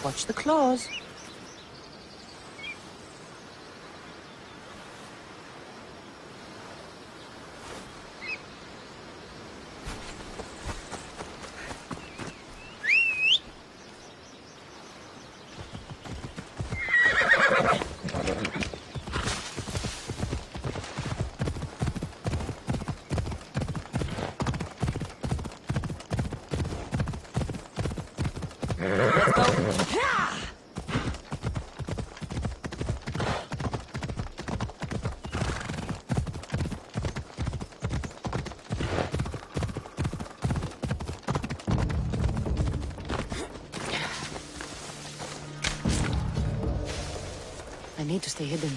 Watch the claws. I need to stay hidden.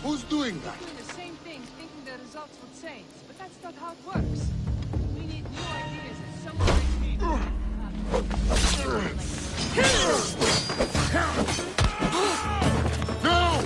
Who's doing that? Doing the same thing, thinking the results would change, but that's not how it works. We need new ideas and someone No!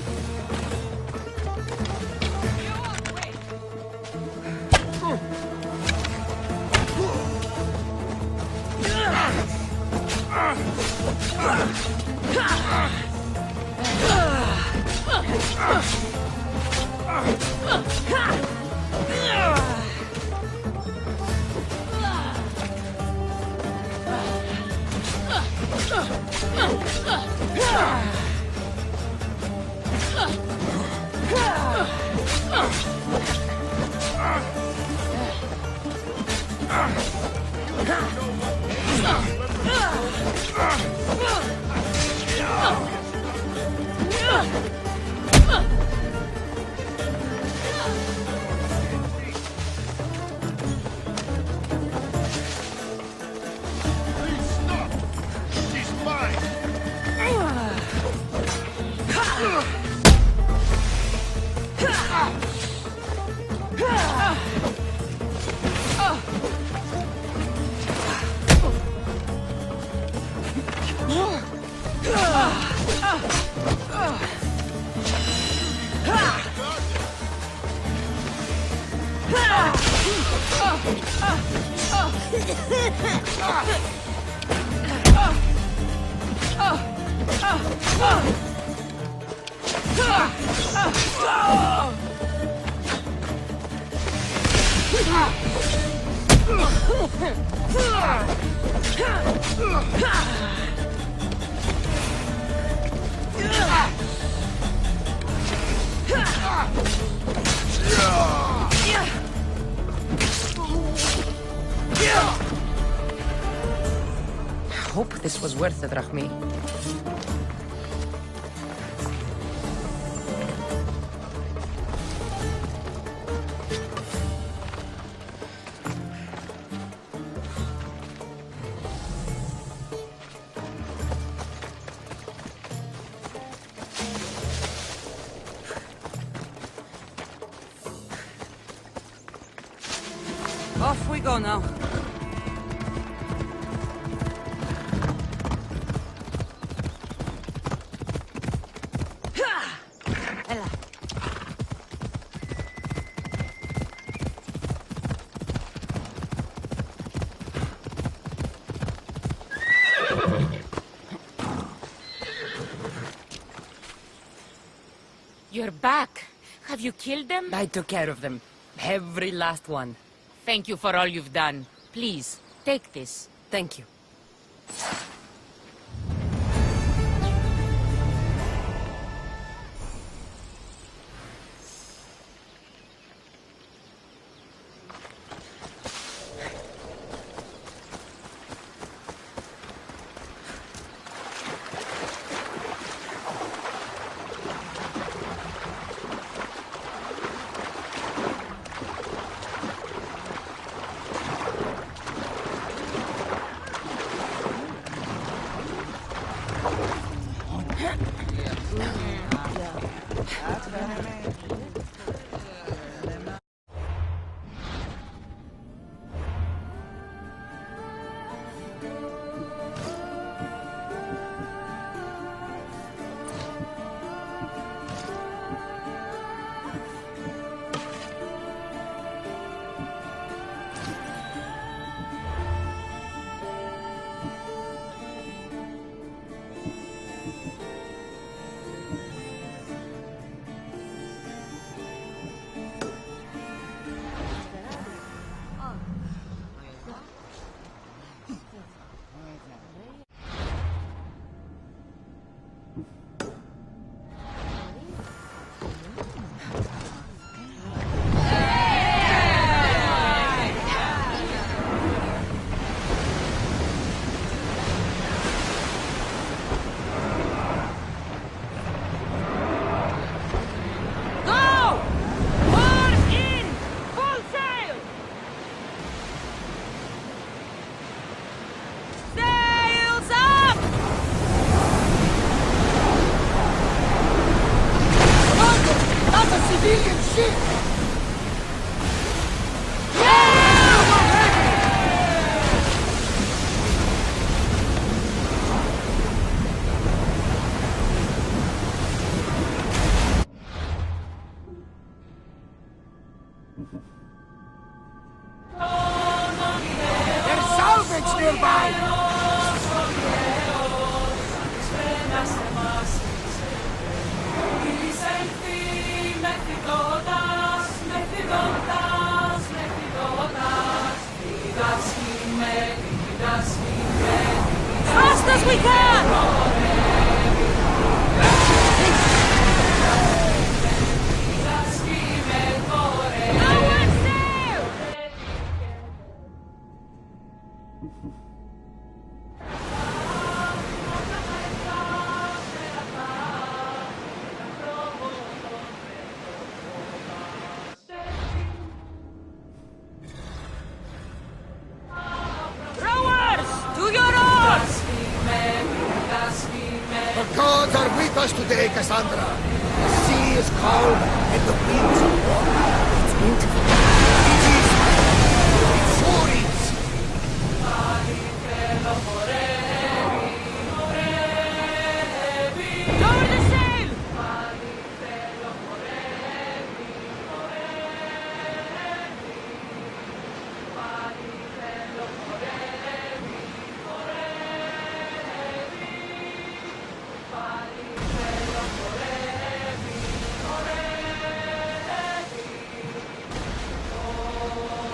I hope this was worth it, Rahmi. Off we go now. You're back. Have you killed them? I took care of them. Every last one. Thank you for all you've done. Please, take this. Thank you. Fast as we can! The gods are with us today, Cassandra. The sea is calm and the winds are warm. It's beautiful. It is. It sure is. Lower the sail!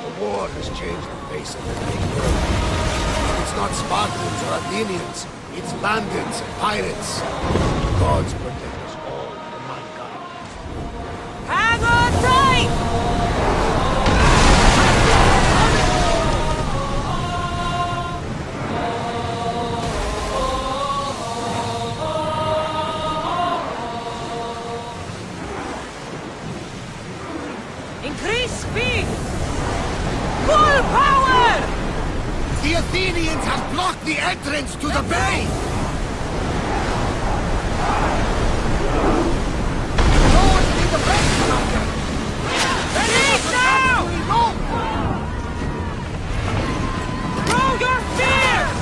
The war has changed the face of the big world. It's not Spartans or Athenians. It's bandits and pirates. Gods protect us all from mankind. Hang on tight! Increase speed! Full power! The Athenians have blocked the entrance to the bay! Lord, in the bay, Commander! Release now! Throw your spears!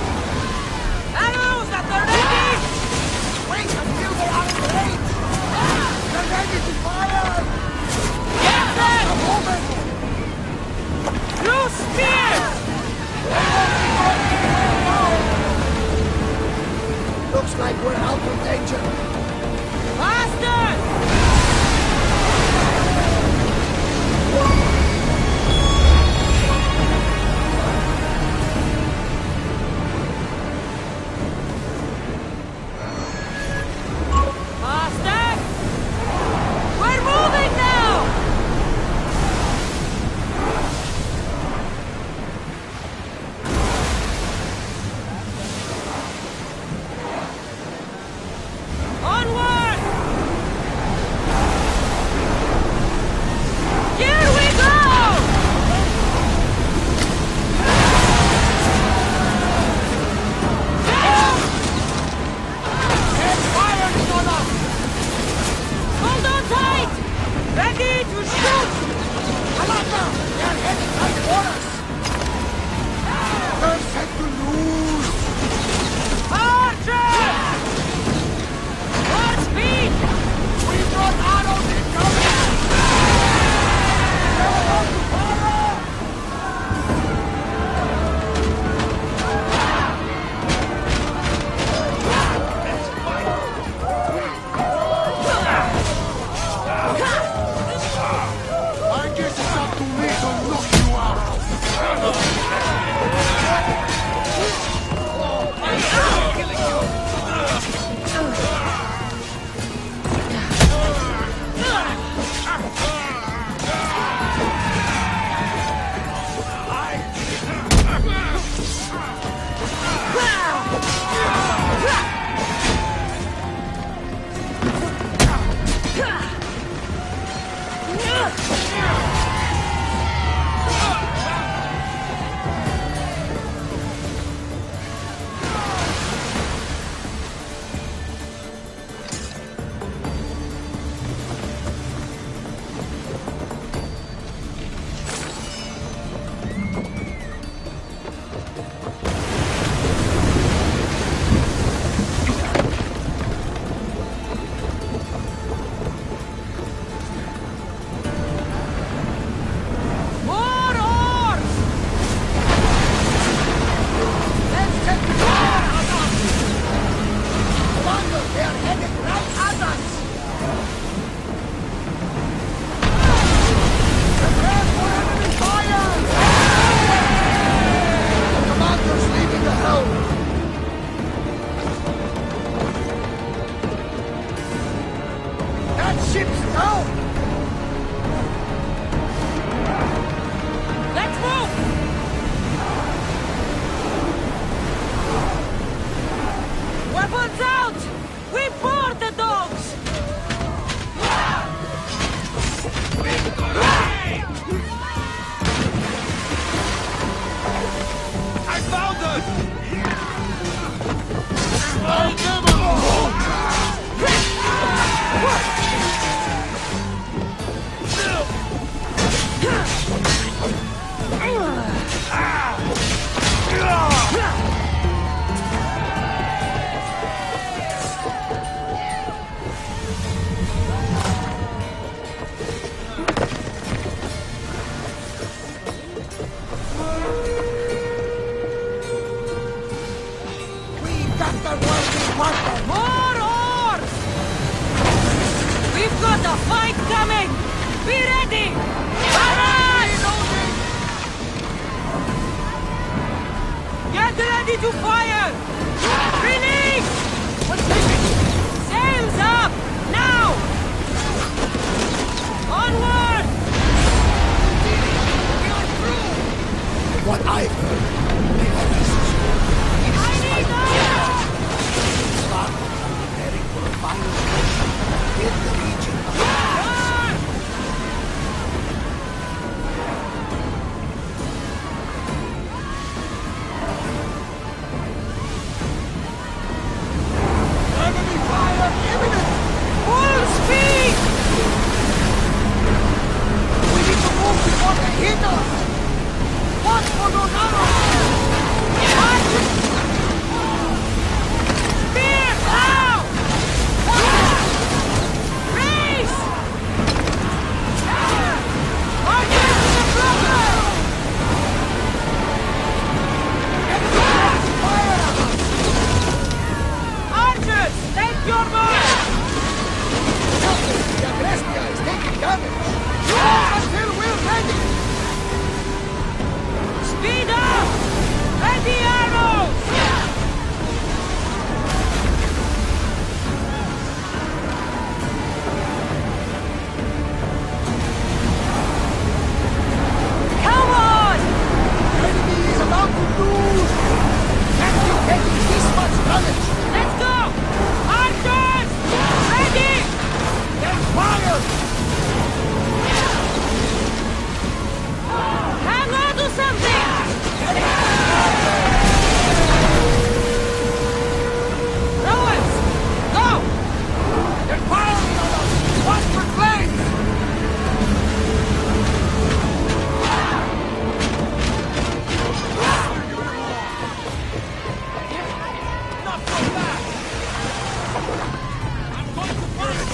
Arrows at the ready! Wait until they are in range! They're ready to fire! Get them! A moment! Use spears! Looks like we're out of danger. Faster! Faster! We're moving now! More oars! We've got a fight coming! Be ready! Barrage! Get ready to fire! Release! Sails up! Now! Onward! What I've heard, Megaris is I need oars! Spartans are preparing for a final push in the region of Enemy fire imminent! Full speed! We need to move before they hit us! Watch for those arrows! Spear! Now! Race! Archers to the blocker! Archers, take your mark! The Agrestia is taking damage! Move until we're ready! Speed up! Ready arrows! Come on! Enemy is about to lose! Can't be taking this much damage! Let's go! Archers! Ready! They're fired! Hang on to something! Rowers! Go! They're firing on us! Watch for flames! Not so fast! I'm going to burn it!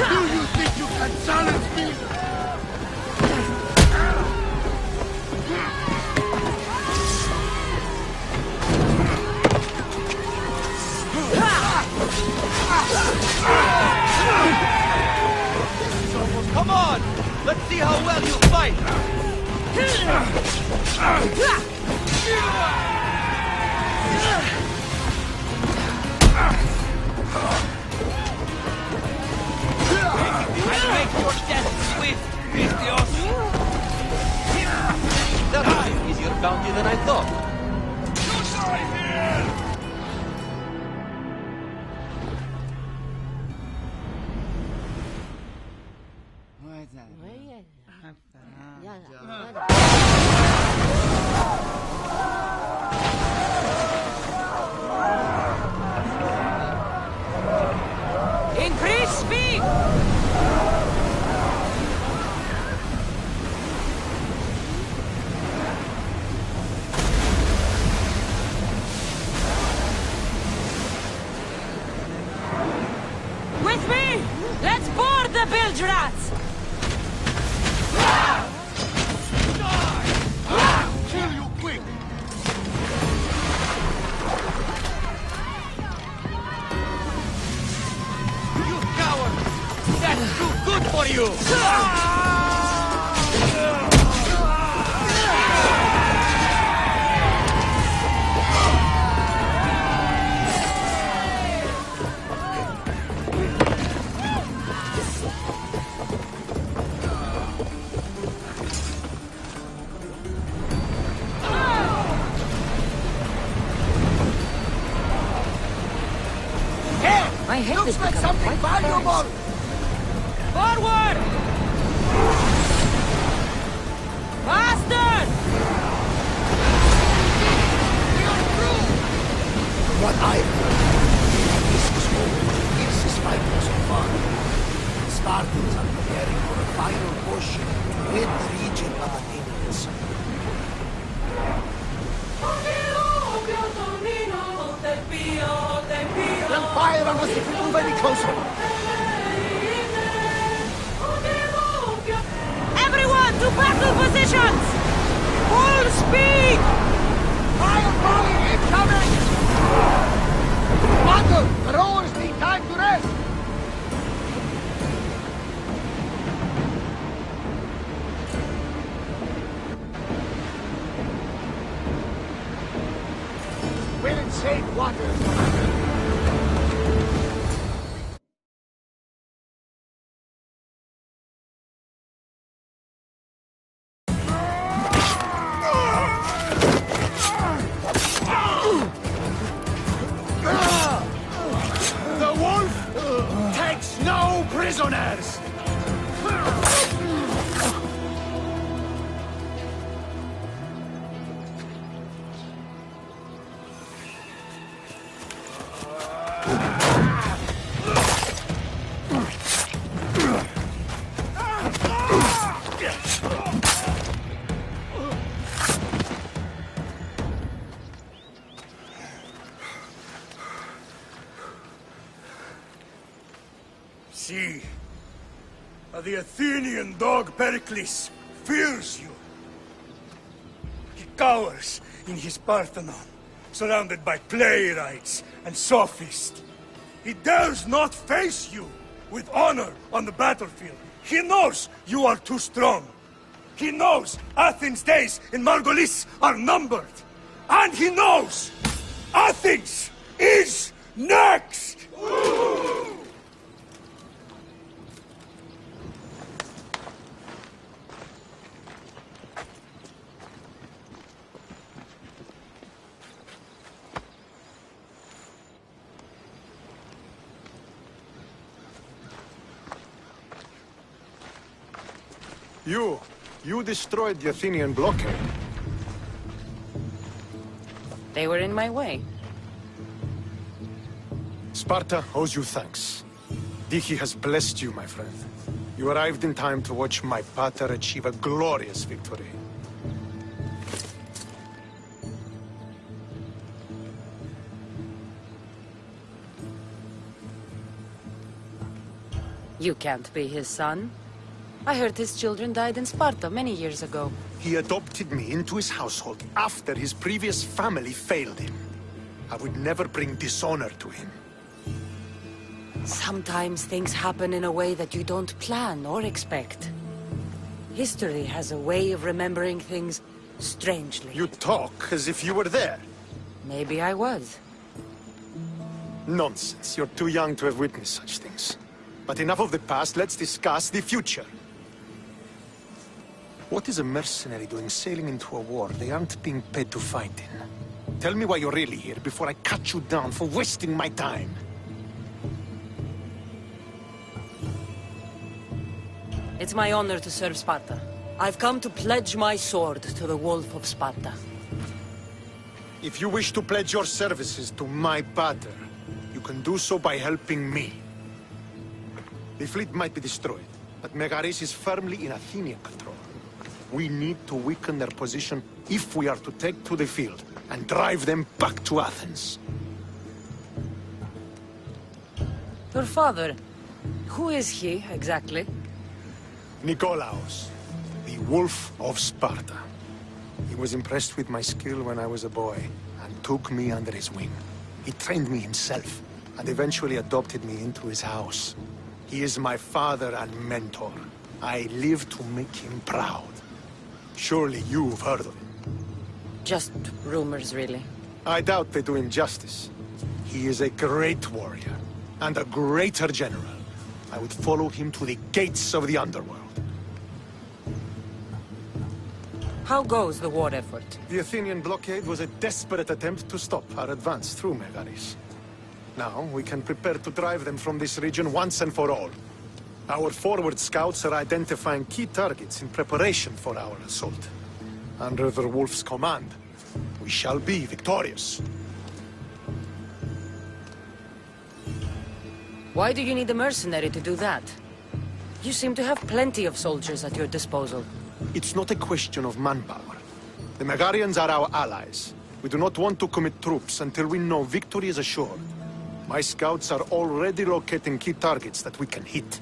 Do you think you can challenge me? Come on! Let's see how well you fight! I'll make your death swift, Vistios! That was an easier bounty than I thought. Increase speed! With me! Let's board the bilge rats! Die! looks like something valuable! Forward! Faster! We are through! From what I've heard, this is over. This is fighting so far. The Spartans are preparing for a final push to rid the region of Athenians. They'll fire on us if we move any closer! Everyone to battle positions! Full speed! Fire volley incoming! Battle! The rowers need time to rest! We're in safe waters, Commander. The wolf takes no prisoners! See, the Athenian dog Pericles fears you. He cowers in his Parthenon, surrounded by playwrights and sophists. He dares not face you with honor on the battlefield. He knows you are too strong. He knows Athens' days in Margolis are numbered. And he knows Athens is next! You destroyed the Athenian blockade. They were in my way. Sparta owes you thanks. Diki has blessed you, my friend. You arrived in time to watch my pater achieve a glorious victory. You can't be his son. I heard his children died in Sparta many years ago. He adopted me into his household after his previous family failed him. I would never bring dishonor to him. Sometimes things happen in a way that you don't plan or expect. History has a way of remembering things strangely. You talk as if you were there. Maybe I was. Nonsense. You're too young to have witnessed such things. But enough of the past, let's discuss the future. What is a mercenary doing sailing into a war they aren't being paid to fight in? Tell me why you're really here before I cut you down for wasting my time. It's my honor to serve Sparta. I've come to pledge my sword to the Wolf of Sparta. If you wish to pledge your services to my pater, you can do so by helping me. The fleet might be destroyed, but Megaris is firmly in Athenian control. We need to weaken their position if we are to take to the field and drive them back to Athens. Your father, who is he exactly? Nikolaos, the Wolf of Sparta. He was impressed with my skill when I was a boy and took me under his wing. He trained me himself and eventually adopted me into his house. He is my father and mentor. I live to make him proud. Surely you've heard of him. Just rumors, really. I doubt they do him justice. He is a great warrior and a greater general. I would follow him to the gates of the underworld. How goes the war effort? The Athenian blockade was a desperate attempt to stop our advance through Megaris. Now, we can prepare to drive them from this region once and for all. Our forward scouts are identifying key targets in preparation for our assault. Under the Wolf's command, we shall be victorious. Why do you need a mercenary to do that? You seem to have plenty of soldiers at your disposal. It's not a question of manpower. The Megarians are our allies. We do not want to commit troops until we know victory is assured. My scouts are already locating key targets that we can hit.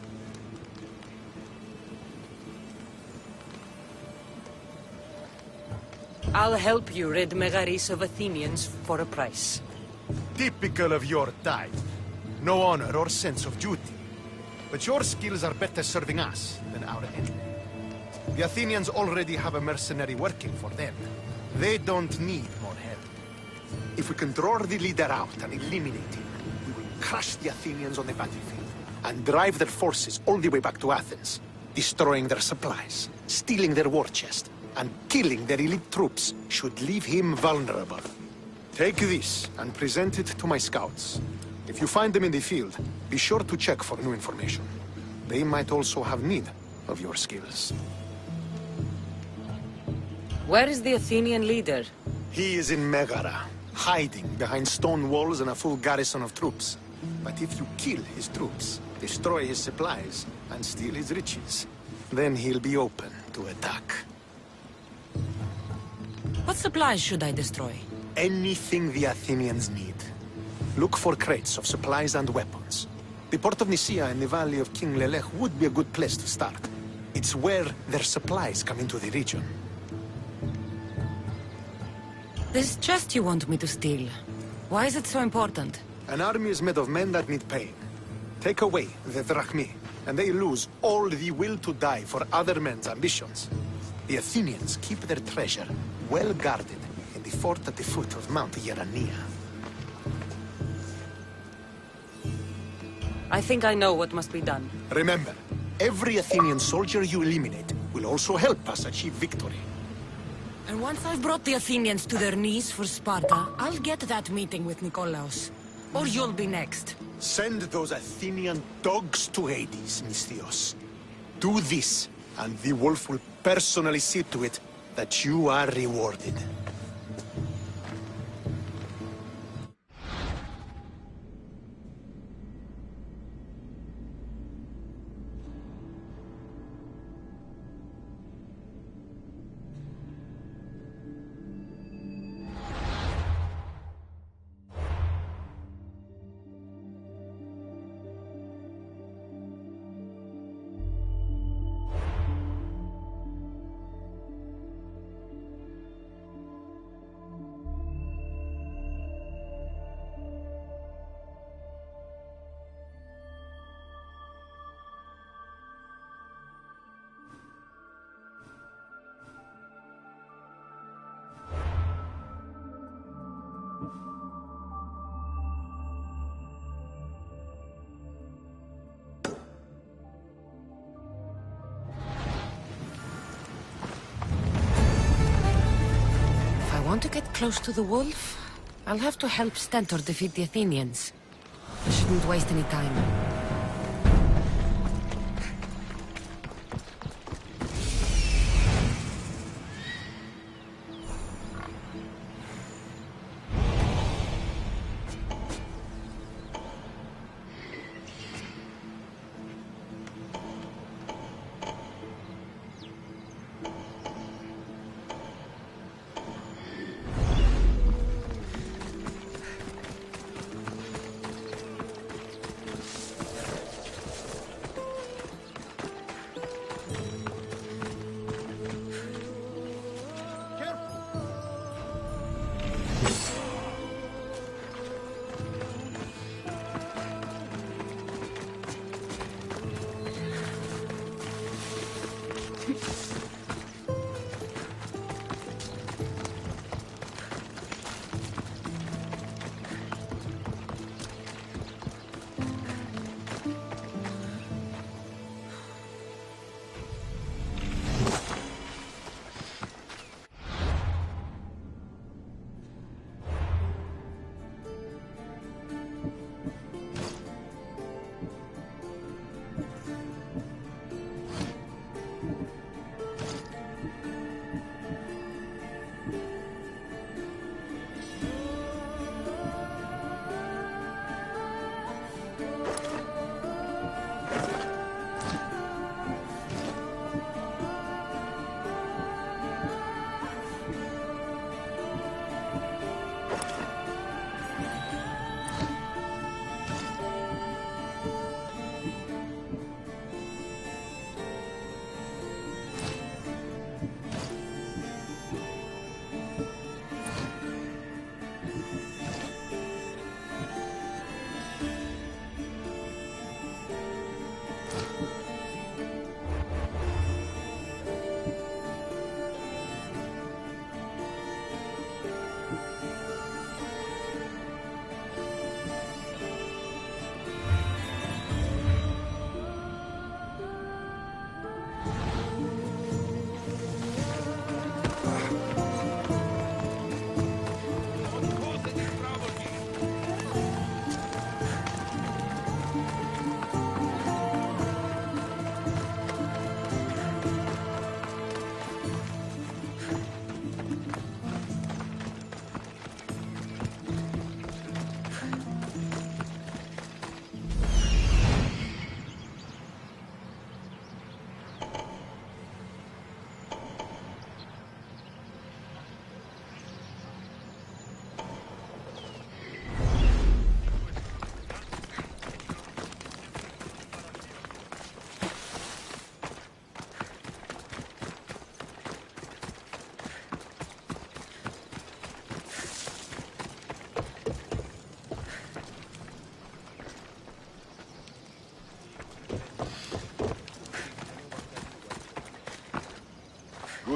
I'll help you rid Megaris of Athenians for a price. Typical of your type. No honor or sense of duty. But your skills are better serving us than our enemy. The Athenians already have a mercenary working for them. They don't need more help. If we can draw the leader out and eliminate him, we will crush the Athenians on the battlefield and drive their forces all the way back to Athens, destroying their supplies, stealing their war chest, and killing their elite troops should leave him vulnerable. Take this and present it to my scouts. If you find them in the field, be sure to check for new information. They might also have need of your skills. Where is the Athenian leader? He is in Megara, hiding behind stone walls and a full garrison of troops. But if you kill his troops, destroy his supplies, and steal his riches, then he'll be open to attack. What supplies should I destroy? Anything the Athenians need. Look for crates of supplies and weapons. The port of Nicaea in the valley of King Lelech would be a good place to start. It's where their supplies come into the region. This chest you want me to steal. Why is it so important? An army is made of men that need pain. Take away the drachmi, and they lose all the will to die for other men's ambitions. The Athenians keep their treasure well guarded in the fort at the foot of Mount Yerania. I think I know what must be done. Remember, every Athenian soldier you eliminate will also help us achieve victory. And once I've brought the Athenians to their knees for Sparta, I'll get that meeting with Nikolaos. Or you'll be next. Send those Athenian dogs to Hades, Misthios. Do this, and the Wolf will personally see to it that you are rewarded. Want to get close to the wolf? I'll have to help Stantor defeat the Athenians. I shouldn't waste any time.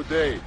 day.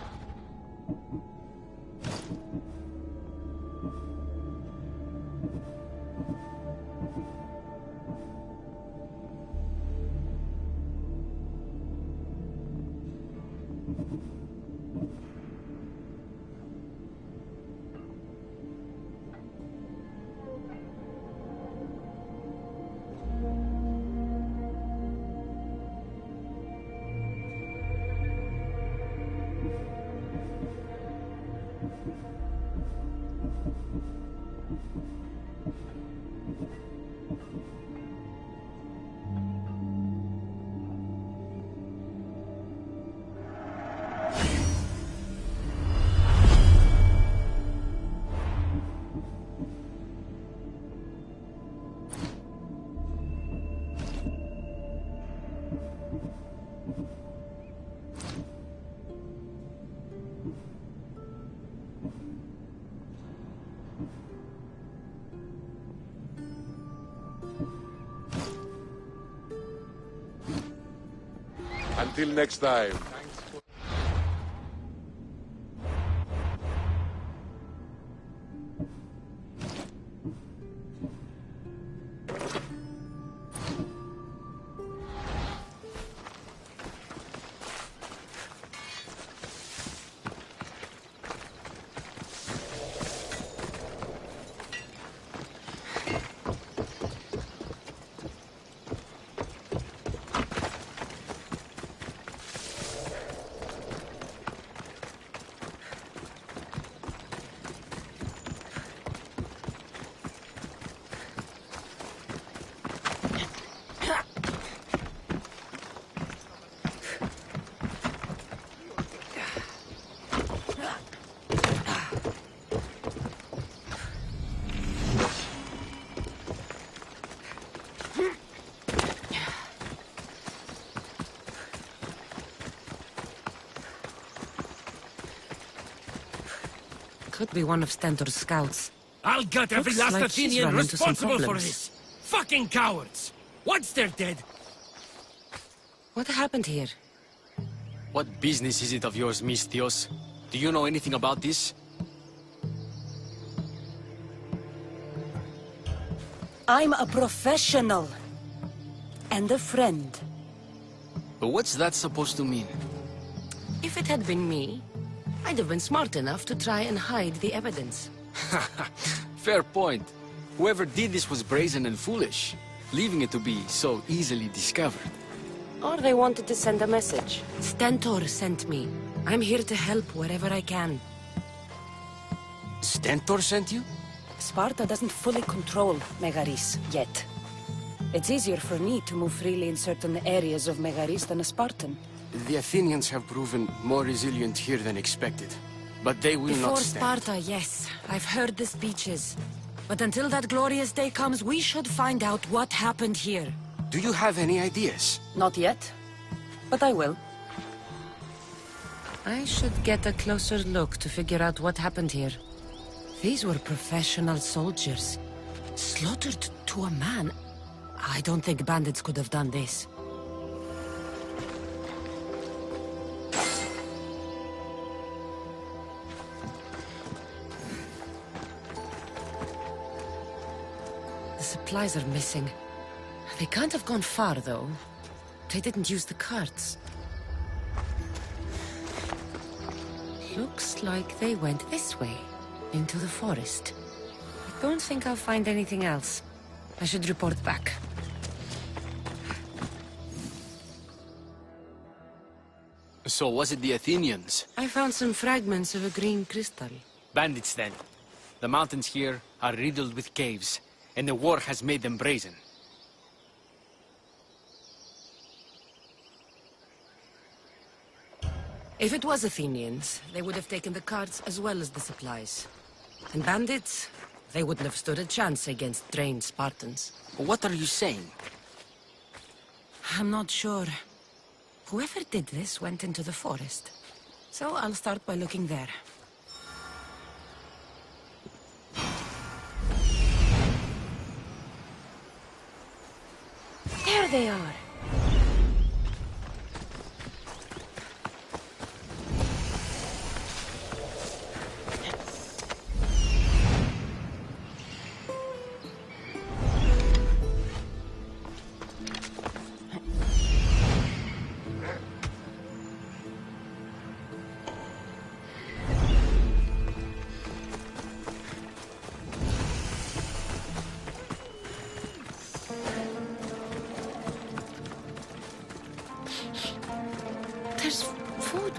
Until next time. Could be one of Stantor's scouts. I'll gut every Looks last like she's Athenian run into some responsible for problems. this. Fucking cowards! Once they're dead, What happened here? What business is it of yours, Misthios? Do you know anything about this? I'm a professional. And a friend. But what's that supposed to mean? If it had been me, I'd have been smart enough to try and hide the evidence. Fair point. Whoever did this was brazen and foolish, leaving it to be so easily discovered. Or they wanted to send a message. Stantor sent me. I'm here to help wherever I can. Stantor sent you? Sparta doesn't fully control Megaris yet. It's easier for me to move freely in certain areas of Megaris than a Spartan. The Athenians have proven more resilient here than expected. But they will Before not stand. Sparta, yes. I've heard the speeches. But until that glorious day comes, we should find out what happened here. Do you have any ideas? Not yet, but I will. I should get a closer look to figure out what happened here. These were professional soldiers. Slaughtered to a man. I don't think bandits could have done this. The supplies are missing. They can't have gone far, though. They didn't use the carts. Looks like they went this way, into the forest. I don't think I'll find anything else. I should report back. So was it the Athenians? I found some fragments of a green crystal. Bandits then. The mountains here are riddled with caves, and the war has made them brazen. If it was Athenians, they would have taken the carts as well as the supplies. And bandits, they wouldn't have stood a chance against trained Spartans. What are you saying? I'm not sure. Whoever did this went into the forest. So I'll start by looking there. There they are!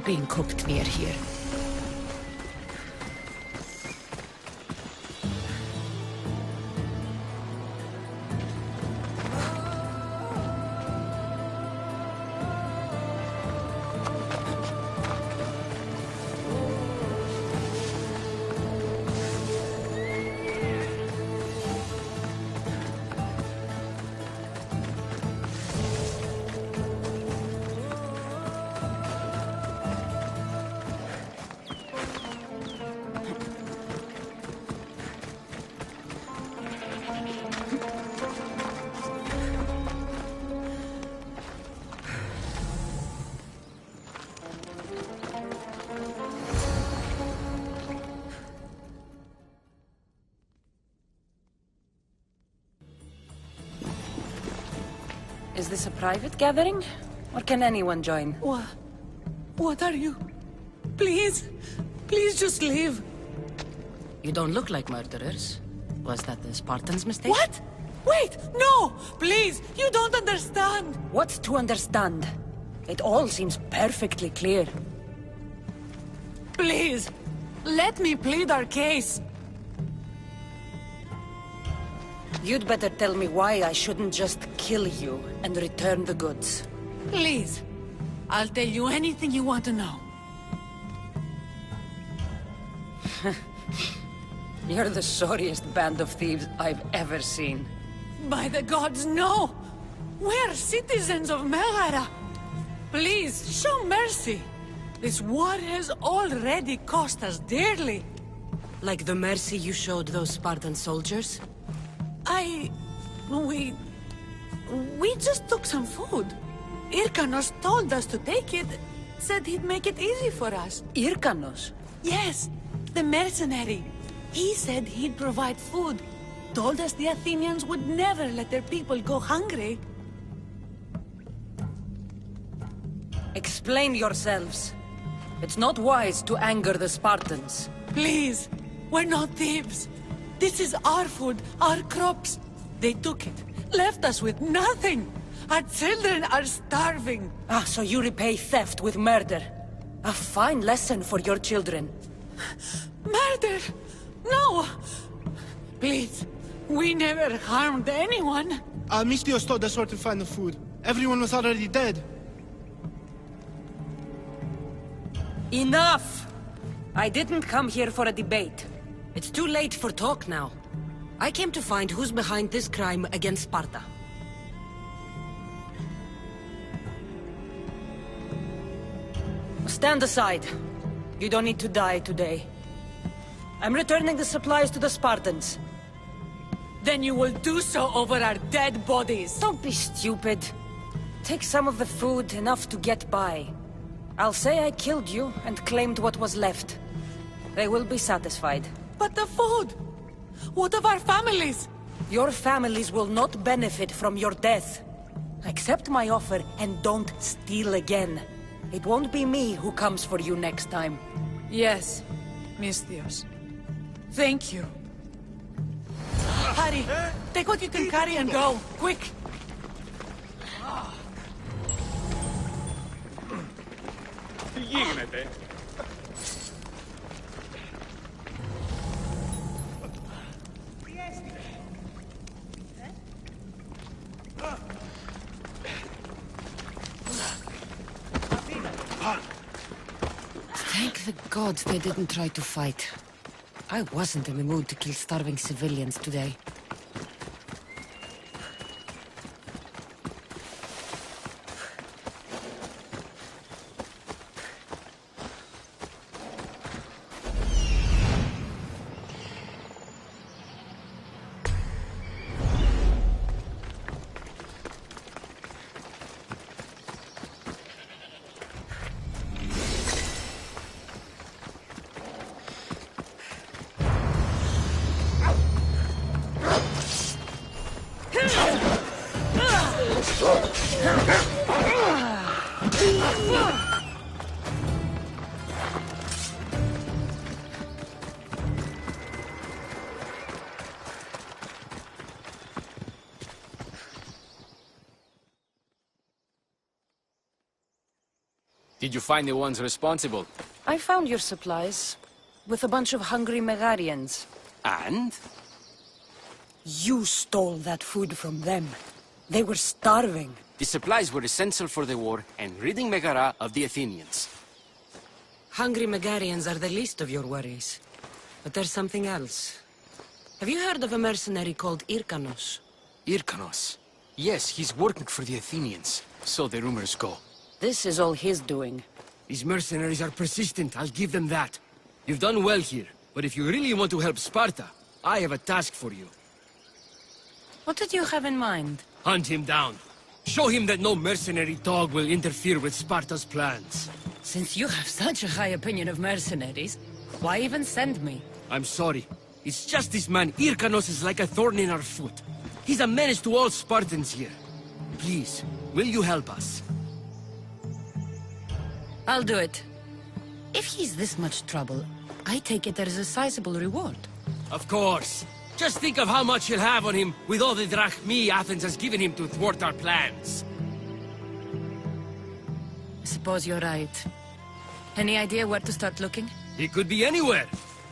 being cooked near here. Is this a private gathering? Or can anyone join? What are you? Please, please just leave. You don't look like murderers. Was that the Spartans' mistake? What? Wait, no! Please, you don't understand. What's to understand? It all seems perfectly clear. Please, let me plead our case. You'd better tell me why I shouldn't just kill you and return the goods. Please, I'll tell you anything you want to know. You're the sorriest band of thieves I've ever seen. By the gods, no! We're citizens of Megara. Please, show mercy. This war has already cost us dearly. Like the mercy you showed those Spartan soldiers? We just took some food. Irkanos told us to take it, said he'd make it easy for us. Irkanos? Yes, the mercenary. He said he'd provide food. Told us the Athenians would never let their people go hungry. Explain yourselves. It's not wise to anger the Spartans. Please, we're not thieves. This is our food, our crops. They took it, left us with nothing. Our children are starving. Ah, so you repay theft with murder. A fine lesson for your children. Murder? No! Please, we never harmed anyone. Mistios told us where to find the food. Everyone was already dead. Enough! I didn't come here for a debate. It's too late for talk now. I came to find who's behind this crime against Sparta. Stand aside. You don't need to die today. I'm returning the supplies to the Spartans. Then you will do so over our dead bodies. Don't be stupid. Take some of the food, enough to get by. I'll say I killed you and claimed what was left. They will be satisfied. But the food! What of our families? Your families will not benefit from your death. Accept my offer and don't steal again. It won't be me who comes for you next time. Yes, Mistios. Thank you. Hurry! Take what you can carry and go! Quick! Τι γίνεται? Thank the gods they didn't try to fight. I wasn't in the mood to kill starving civilians today. Did you find the ones responsible? I found your supplies, with a bunch of hungry Megarians. And? You stole that food from them. They were starving. The supplies were essential for the war and ridding Megara of the Athenians. Hungry Megarians are the least of your worries. But there's something else. Have you heard of a mercenary called Irkanos? Irkanos? Yes, he's working for the Athenians. So the rumors go. This is all his doing. These mercenaries are persistent, I'll give them that. You've done well here, but if you really want to help Sparta, I have a task for you. What did you have in mind? Hunt him down. Show him that no mercenary dog will interfere with Sparta's plans. Since you have such a high opinion of mercenaries, why even send me? I'm sorry. It's just this man, Irkanos, is like a thorn in our foot. He's a menace to all Spartans here. Please, will you help us? I'll do it. If he's this much trouble, I take it there is a sizable reward. Of course. Just think of how much he'll have on him with all the drachmi Athens has given him to thwart our plans. I suppose you're right. Any idea where to start looking? He could be anywhere.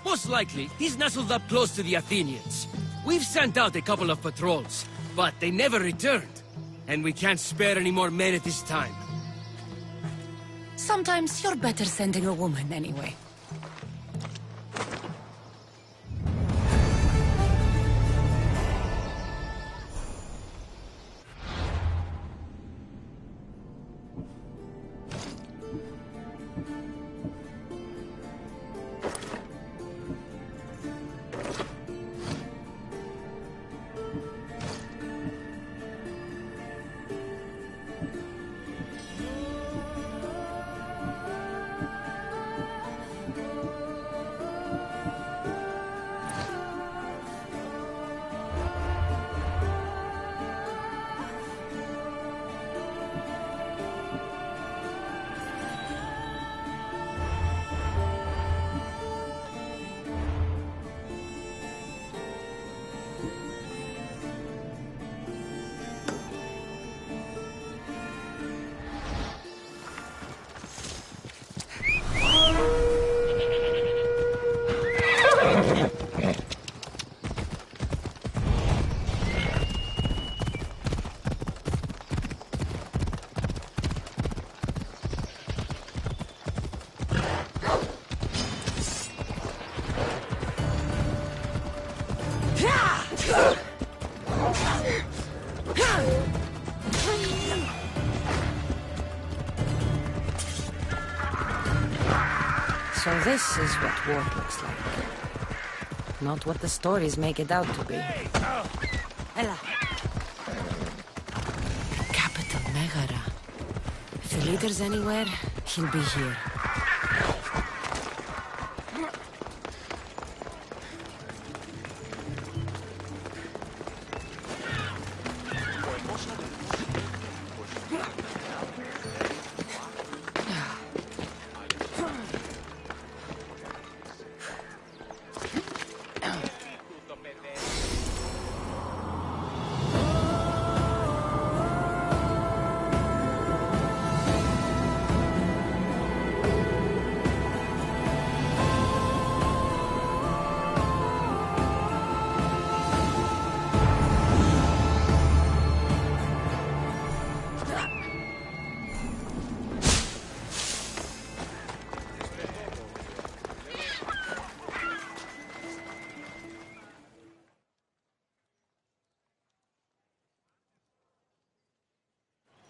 Most likely, he's nestled up close to the Athenians. We've sent out a couple of patrols, but they never returned. And we can't spare any more men at this time. Sometimes you're better sending a woman anyway. So this is what war looks like. Not what the stories make it out to be. Ella. Capital Megara. If the leader's anywhere, he'll be here.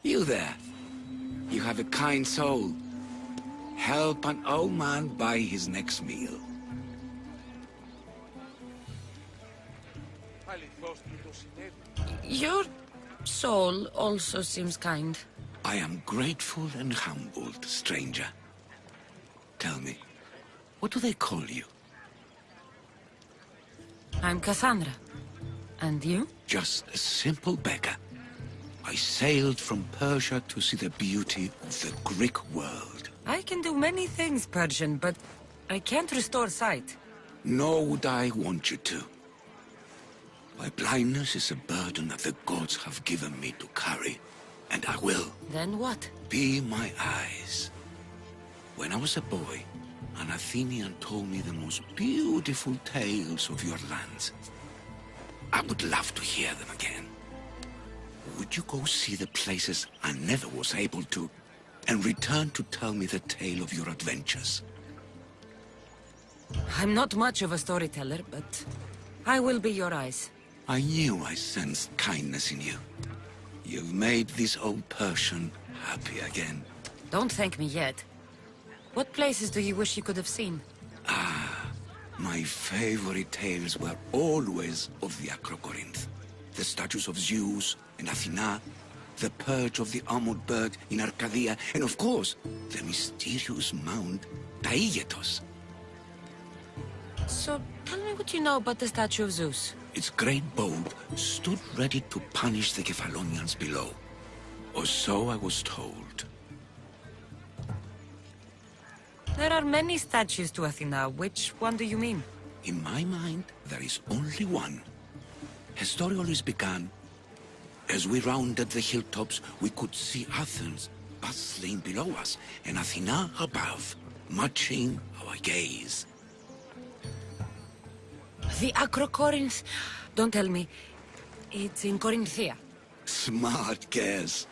You there. You have a kind soul. Help an old man buy his next meal. Your soul also seems kind. I am grateful and humbled, stranger. Tell me, what do they call you? I'm Cassandra. And you? Just a simple beggar. I sailed from Persia to see the beauty of the Greek world. I can do many things, Persian, but I can't restore sight. Nor would I want you to. My blindness is a burden that the gods have given me to carry, and I will. Then what? Be my eyes. When I was a boy, an Athenian told me the most beautiful tales of your lands. I would love to hear them again. Would you go see the places I never was able to, and return to tell me the tale of your adventures? I'm not much of a storyteller, but I will be your eyes. I knew I sensed kindness in you. You've made this old Persian happy again. Don't thank me yet. What places do you wish you could have seen? My favorite tales were always of the Acrocorinth. The statues of Zeus and Athena, the perch of the armored bird in Arcadia, and of course, the mysterious mound Taigetos. So, tell me what you know about the statue of Zeus. Its great bow stood ready to punish the Kephalonians below. Or so I was told. There are many statues to Athena. Which one do you mean? In my mind, there is only one. Her story always began. As we rounded the hilltops, we could see Athens bustling below us, and Athena above, matching our gaze. The Acrocorinth. Don't tell me. It's in Corinthia. Smart guess.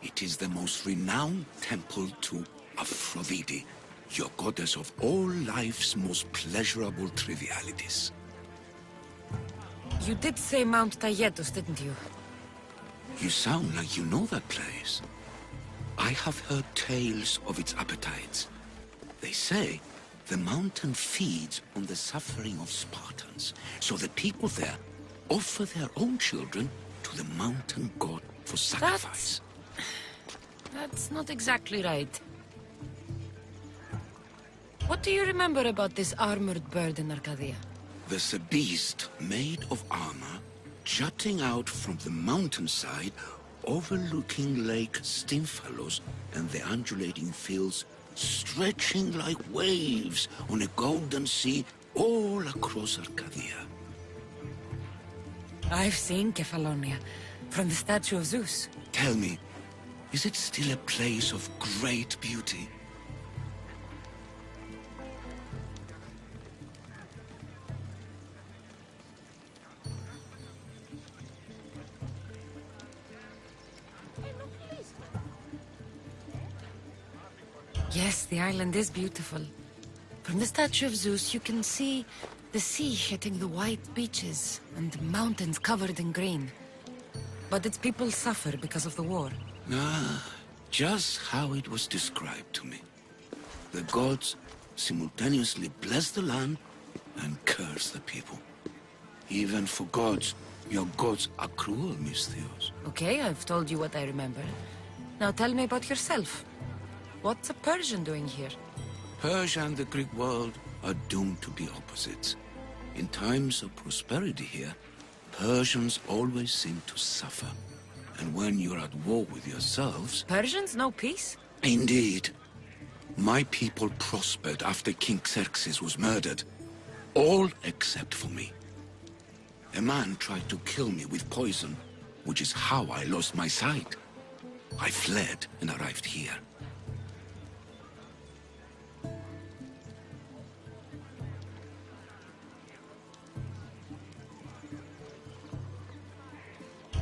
It is the most renowned temple to Aphrodite, your goddess of all life's most pleasurable trivialities. You did say Mount Taygetos, didn't you? You sound like you know that place. I have heard tales of its appetites. They say the mountain feeds on the suffering of Spartans, so the people there offer their own children to the mountain god for sacrifice. That's not exactly right. What do you remember about this armored bird in Arcadia? There's a beast made of armor jutting out from the mountainside, overlooking Lake Stymphalos and the undulating fields, stretching like waves on a golden sea all across Arcadia. I've seen Kephallonia from the statue of Zeus. Tell me, is it still a place of great beauty? Yes, the island is beautiful. From the statue of Zeus, you can see the sea hitting the white beaches and mountains covered in green. But its people suffer because of the war. Just how it was described to me. The gods simultaneously bless the land and curse the people. Even for gods, your gods are cruel, Misthios. Okay, I've told you what I remember. Now tell me about yourself. What's a Persian doing here? Persia and the Greek world are doomed to be opposites. In times of prosperity here, Persians always seem to suffer. And when you're at war with yourselves... Persians know peace? Indeed. My people prospered after King Xerxes was murdered. All except for me. A man tried to kill me with poison, which is how I lost my sight. I fled and arrived here.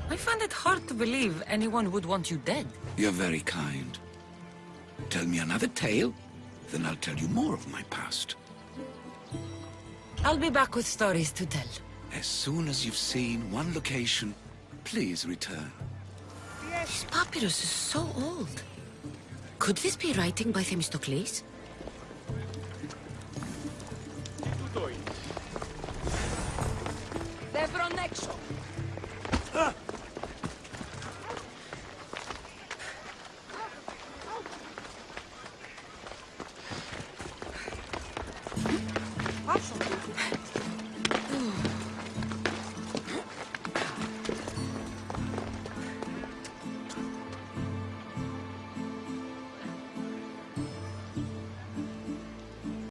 I find it hard to believe anyone would want you dead. You're very kind. Tell me another tale, then I'll tell you more of my past. I'll be back with stories to tell. As soon as you've seen one location, please return. This papyrus is so old. Could this be writing by Themistocles?